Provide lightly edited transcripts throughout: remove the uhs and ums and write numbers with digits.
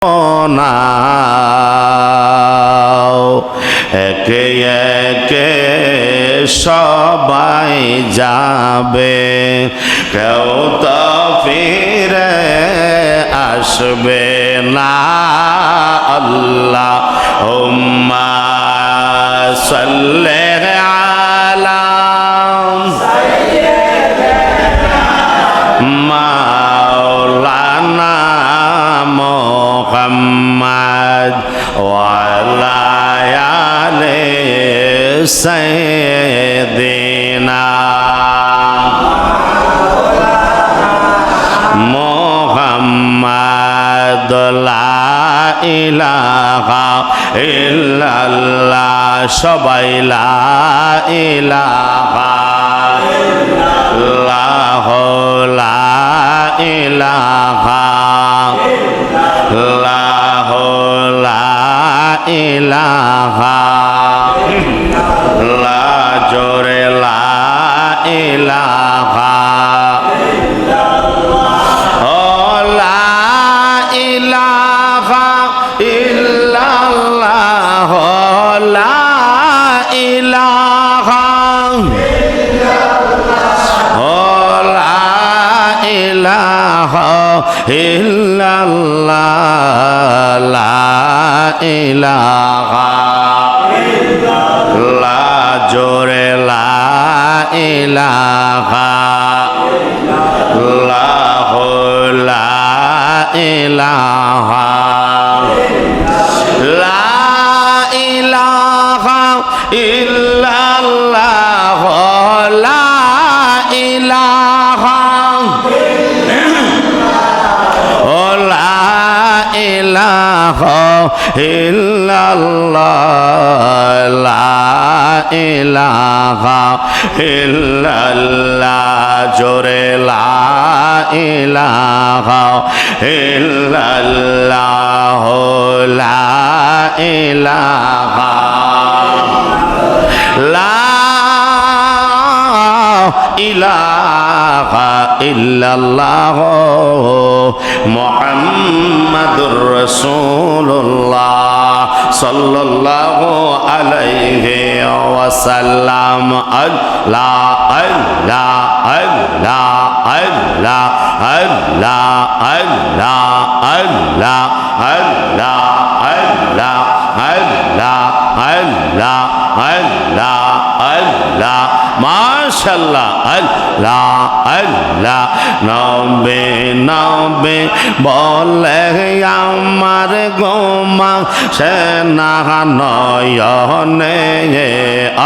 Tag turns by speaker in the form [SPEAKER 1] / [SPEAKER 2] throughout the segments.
[SPEAKER 1] নাও একে একে সবাই যাবে, কেউ তো ফিরে আসবে না। আল্লাহুম্মা সাল্লি আলা মাওলানা মুহাম্মদ ওয়া আলা আলি সাইয়্যিদিনা মুহাম্মদ। লা ইলাহা ইল্লাল্লাহ, সবাই লা ইলাহা ইল্লাল্লাহ, লা ইলাহা ইল্লাল্লাহ, লা ইলাহা ইল্লাল্লাহ, জোরে লা ইলাহা ইল্লাল্লাহ, ও লা ইলাহা ইল্লাল্লাহ, লা ইলাহা ইল্লাল্লাহ, লা ইলাহা ইল্লাল্লাহ, জোরে লা ইলাহা ইল্লাল্লাহ, লা ইলাহা লা ইলাহা ইল্লাল্লাহ, লা ইলাহা ইল্লাল্লাহ, লা ইলাহা ইল্লাল্লাহ, জোরে লা ইলাহা ইল্লাল্লাহ, লা ইলাহা লা ইলাহা ইল্লাল্লাহ মুহাম্মাদুর রাসূলুল্লাহ সাল্লাল্লাহু আলাইহি ওয়াসাল্লাম। আল্লাহ আল্লাহ আল্লাহ আল্লাহ আল্লাহ আল্লাহ আল্লাহ আল্লাহ আল্লাহ আল্লাহ আল্লাহ আল্লাহ আল্লাহ, মাশাআল্লাহ। আল্লাহ আল্লাহ, নবে নবে বলে আমার গোমা সেনা নয়নে।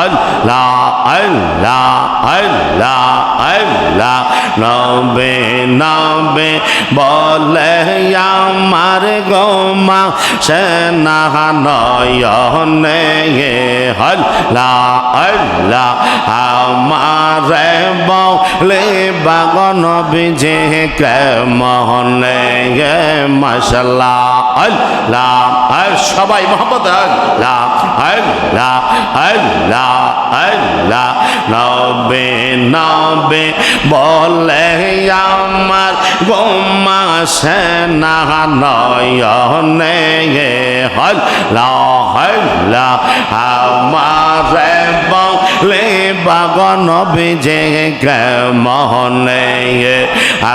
[SPEAKER 1] আল্লাহ আল্লাহ আল্লাহ আল্লাহ, নবে নবে বলে আমার গোমা সেনা নয়নে। আল্লাহ আল্লাহ, আমারে বলে বাগন বিজে কেমনে। মাশাআল্লাহ আল্লাহ, আর সবাই মোহাম্মদ আল্লাহ আল্লাহ আল্লাহ আল্লাহ, নবে নবে বলে আমার গোমা সেনা নয়নে। আল্লাহ আল্লাহ, আমারে বলে বাগন বিজে কেমনে।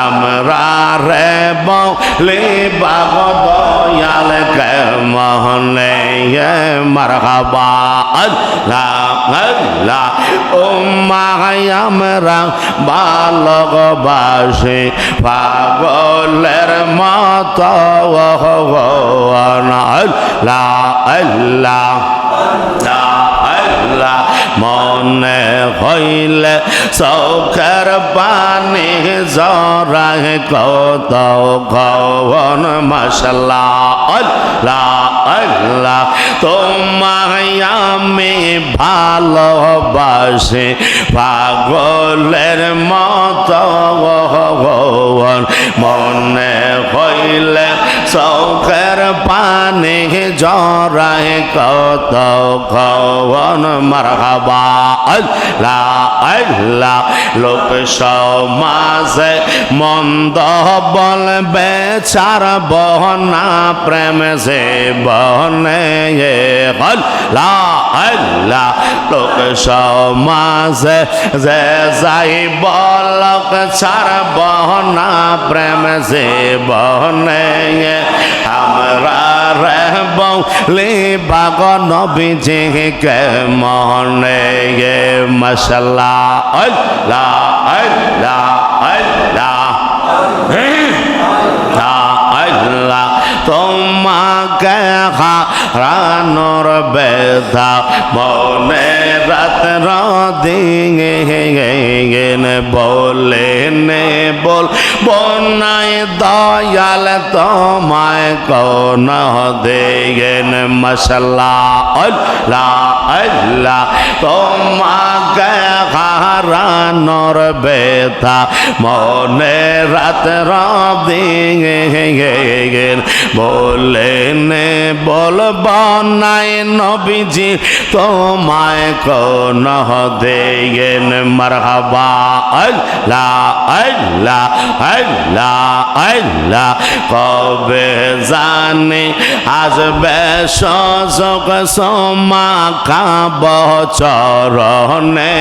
[SPEAKER 1] আমরা রে বলে বাগ দয়াল কেমনে। মারহাবা আল্লাহ আল্লাহ, উম্মাহ আমরা ভালোবাসি পাগলের মতো। আল্লাহ আল্লাহ আল্লাহ, মনে হইলে চোখের পানি জরায় কত কন। মাশাআল্লাহ আল্লাহ আল্লাহ, তোমায় আমি ভালোবাসি পাগলের মতো। মনে হইলে চোখের পানি জরায় কত কখন মারহাবা আল্লাহ আল্লাহ লোক সমাজে মন্দ বলবে ছাড়ব না প্রেম যে বনে আল্লাহ আল্লাহ লোক সমাজে যে যাই বলক ছাড়ব না প্রেম যে বনে আমরা রহব লিবাগ নবীজি কে মনে মশাল্লাহ আল্লাহ আল্লাহ আল্লাহ আল্লাহ তোমাকে হারানোর বেদা মনে রাত দিন বলে নে বল বনাই দয়াল তোমায় কোন দেন মশাল্লা আল্লাহ আল্লাহ তোমাকে হারানোর বেদা মনে রাত দিন বলে নে বল বনাই নবীজি তোমায় কোন দেন মারহাবা আল্লাহ আল্লাহ আল্লাহ আল্লাহ কবে জানে আসবে সুযোগ সমা খাব চরণে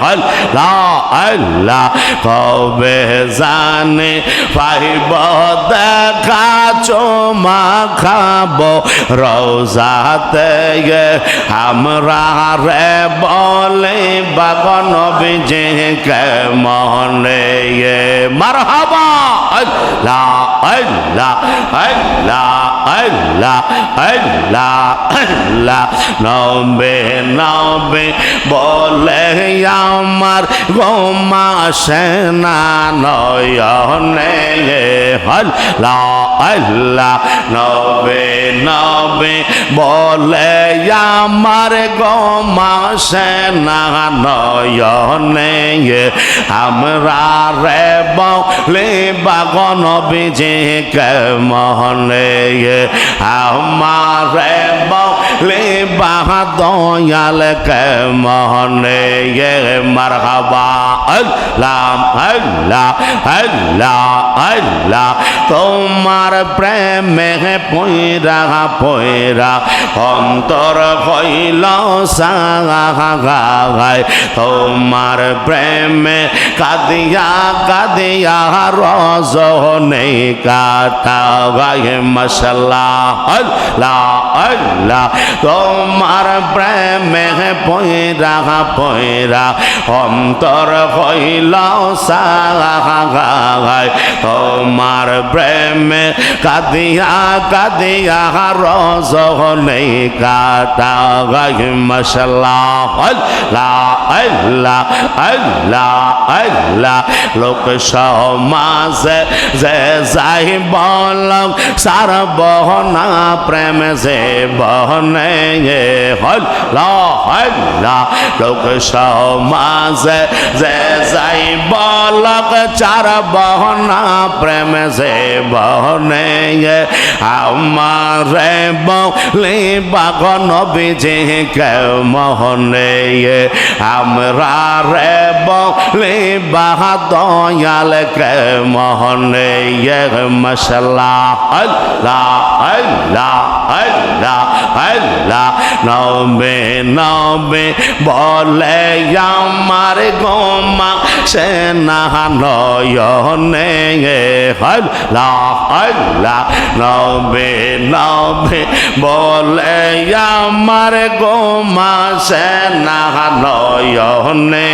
[SPEAKER 1] আল্লাহ আল্লাহ কবে জানে পাইব দেখা চোমা খাব রোজাতে আমরা রে বলে বাগন বিজে কে মনে মারহাবা আল্লাহ আল্লাহ আল্লাহ আল্লাহ আল্লাহ আল্লাহ নবে নবে বলে আমার গোমা সেনা নয়নে আল্লাহ আল্লাহ নবে নবে বলে আমার গোমা সেনা নয়নে আমরা রে বলে বাগন বিজে কে মনে আমারে বলে দয়াল কে মনে মারহাবা আল্লাহ আল্লাহ আল্লাহ আল্লাহ তোমার প্রেমে পয়রা পয়রা অন্তর হইল সাগায় তোমার প্রেমে কাদিয়া কাদিয়া রজনে কাটা গায়ে মশাল্লাহ আল্লাহ আল্লাহ তোমার প্রেমে পয়রা পয়রা অন্তর হইল সাগায় তোমার প্রেমে কাদিয়া কাদিয়া রজনে কাটা গায়ে মশাল্লাহ আল্লাহ আল্লাহ আল্লাহ আল্লাহ লোক সমাজে যে যাই বলক সার বহনা প্রেম যে বহনে আল্লাহ লোক সমাজে যে যাই বলক চার বহনা প্রেম যে বহনে আমারে বলে বাগন বিজে কে মহনে আমরা রে বলে বাহা দয়াল কে মহনে মশাল্লাহ আল্লাহ আল্লাহ আল্লাহ আল্লাহ নবে নবে বলে আমার গোমা সেনা নয়নে আল্লাহ আল্লাহ নবে নবে বলে আমার গোমা সেনা নয়নে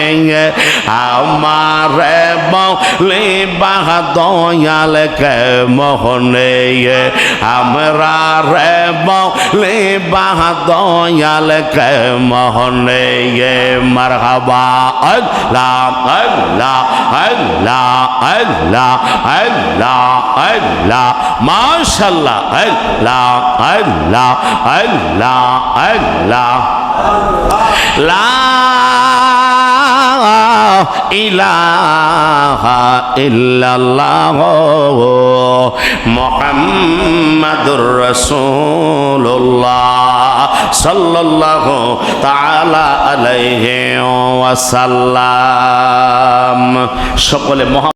[SPEAKER 1] আমারে বলে বাহা দয়াল কে মহনে আমরা রে বলে বাহা দয়াল কে মহনে মারহাবা আল্লাহ আল্লাহ আল্লাহ আল্লাহ আল্লাহ আল্লাহ মাশাআল্লাহ আল্লাহ আল্লাহ আল্লাহ আল্লাহ লা ইলাহা ইল্লাল্লাহ মুহাম্মাদুর রাসূলুল্লাহ সাল্লাল্লাহু তাআলা আলাইহি ওয়াসাল্লাম। সকলে